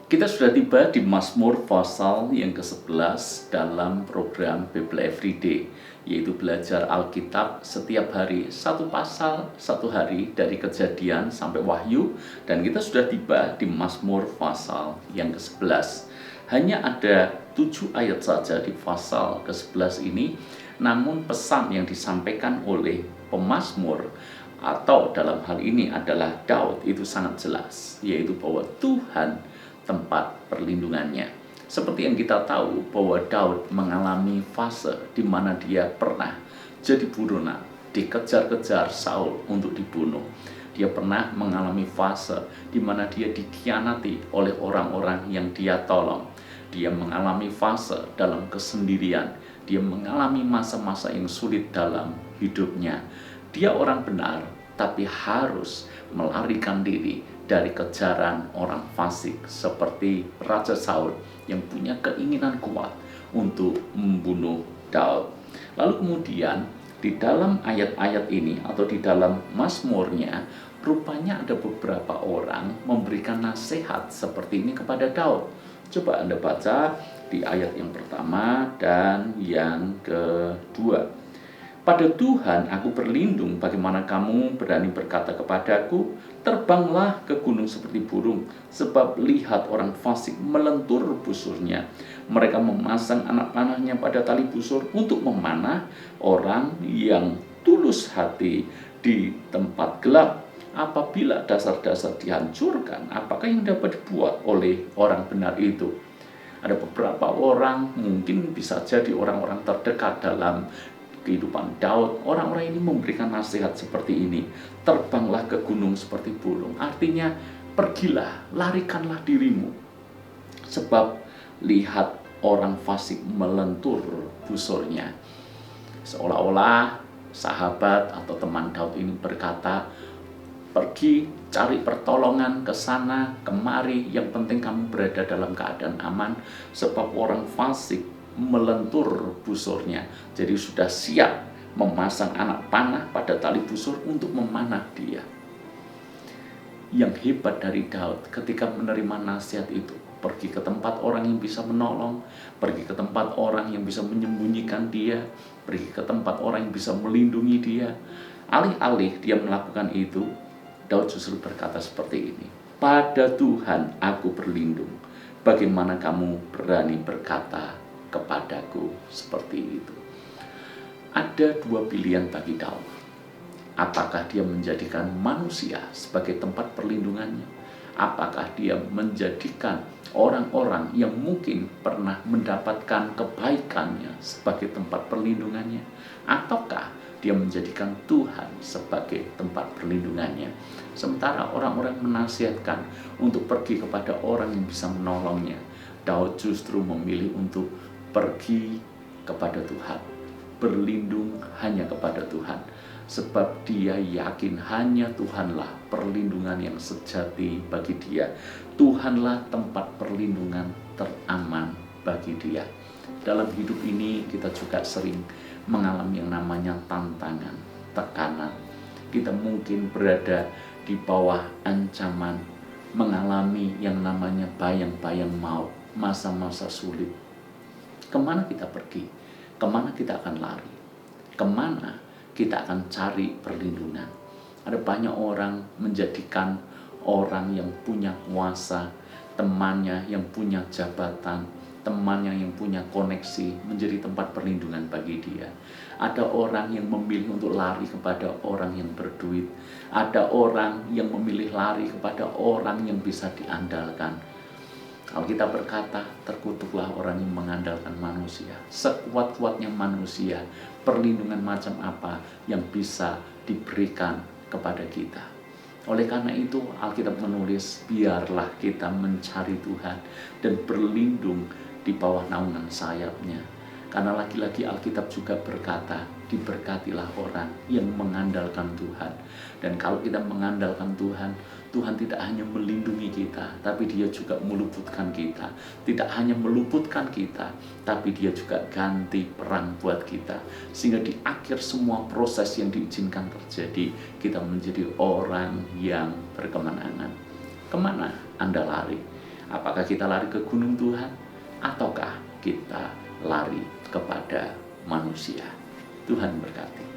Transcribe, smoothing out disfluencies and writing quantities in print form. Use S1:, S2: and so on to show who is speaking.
S1: Kita sudah tiba di Mazmur pasal yang ke-11 dalam program Bible Everyday, yaitu belajar Alkitab setiap hari, satu pasal, satu hari dari Kejadian sampai Wahyu, dan kita sudah tiba di Mazmur pasal yang ke-11. Hanya ada 7 ayat saja di pasal ke-11 ini, namun pesan yang disampaikan oleh pemazmur atau dalam hal ini adalah Daud itu sangat jelas, yaitu bahwa Tuhan tempat perlindungannya. Seperti yang kita tahu bahwa Daud mengalami fase di mana dia pernah jadi buronan, dikejar-kejar Saul untuk dibunuh. Dia pernah mengalami fase di mana dia dikhianati oleh orang-orang yang dia tolong. Dia mengalami fase dalam kesendirian. Dia mengalami masa-masa yang sulit dalam hidupnya. Dia orang benar, tapi harus melarikan diri dari kejaran orang fasik seperti Raja Saul yang punya keinginan kuat untuk membunuh Daud. Lalu kemudian di dalam ayat-ayat ini atau di dalam Mazmurnya, rupanya ada beberapa orang memberikan nasihat seperti ini kepada Daud. Coba Anda baca di ayat yang pertama dan yang kedua. Pada Tuhan aku berlindung, bagaimana kamu berani berkata kepadaku, terbanglah ke gunung seperti burung, sebab lihat orang fasik melentur busurnya. Mereka memasang anak panahnya pada tali busur untuk memanah orang yang tulus hati di tempat gelap. Apabila dasar-dasar dihancurkan, apakah yang dapat dibuat oleh orang benar itu? Ada beberapa orang, mungkin bisa jadi orang-orang terdekat dalam kehidupan Daud, orang-orang ini memberikan nasihat seperti ini. Terbanglah ke gunung seperti burung. Artinya, pergilah, larikanlah dirimu. Sebab lihat orang fasik melentur busurnya. Seolah-olah sahabat atau teman Daud ini berkata, pergi cari pertolongan ke sana, kemari, yang penting kamu berada dalam keadaan aman, sebab orang fasik melentur busurnya. Jadi sudah siap memasang anak panah pada tali busur untuk memanah dia. Yang hebat dari Daud ketika menerima nasihat itu, pergi ke tempat orang yang bisa menolong, pergi ke tempat orang yang bisa menyembunyikan dia, pergi ke tempat orang yang bisa melindungi dia. Alih-alih dia melakukan itu, Daud justru berkata seperti ini, pada Tuhan aku berlindung, bagaimana kamu berani berkata kepadaku seperti itu. Ada dua pilihan bagi Daud. Apakah dia menjadikan manusia sebagai tempat perlindungannya? Apakah dia menjadikan orang-orang yang mungkin pernah mendapatkan kebaikannya sebagai tempat perlindungannya? Ataukah dia menjadikan Tuhan sebagai tempat perlindungannya? Sementara orang-orang menasihatkan untuk pergi kepada orang yang bisa menolongnya, Daud justru memilih untuk pergi kepada Tuhan, berlindung hanya kepada Tuhan, sebab dia yakin hanya Tuhanlah perlindungan yang sejati bagi dia. Tuhanlah tempat perlindungan teraman bagi dia. Dalam hidup ini kita juga sering mengalami yang namanya tantangan, tekanan. Kita mungkin berada di bawah ancaman, mengalami yang namanya bayang-bayang maut, masa-masa sulit. Kemana kita pergi? Kemana kita akan lari? Kemana kita akan cari perlindungan? Ada banyak orang menjadikan orang yang punya kuasa, temannya yang punya jabatan, temannya yang punya koneksi menjadi tempat perlindungan bagi dia. Ada orang yang memilih untuk lari kepada orang yang berduit. Ada orang yang memilih lari kepada orang yang bisa diandalkan. Kalau kita berkata, terkutuklah orang yang mengandalkan manusia. Sekuat-kuatnya manusia, perlindungan macam apa yang bisa diberikan kepada kita. Oleh karena itu, Alkitab menulis, biarlah kita mencari Tuhan dan berlindung di bawah naungan sayapnya. Karena lagi-lagi Alkitab juga berkata, diberkatilah orang yang mengandalkan Tuhan. Dan kalau kita mengandalkan Tuhan, Tuhan tidak hanya melindungi kita, tapi Dia juga meluputkan kita. Tidak hanya meluputkan kita, tapi Dia juga ganti perang buat kita. Sehingga di akhir semua proses yang diizinkan terjadi, kita menjadi orang yang berkemenangan. Kemana Anda lari? Apakah kita lari ke gunung Tuhan, ataukah kita lari kepada manusia? Tuhan berkati.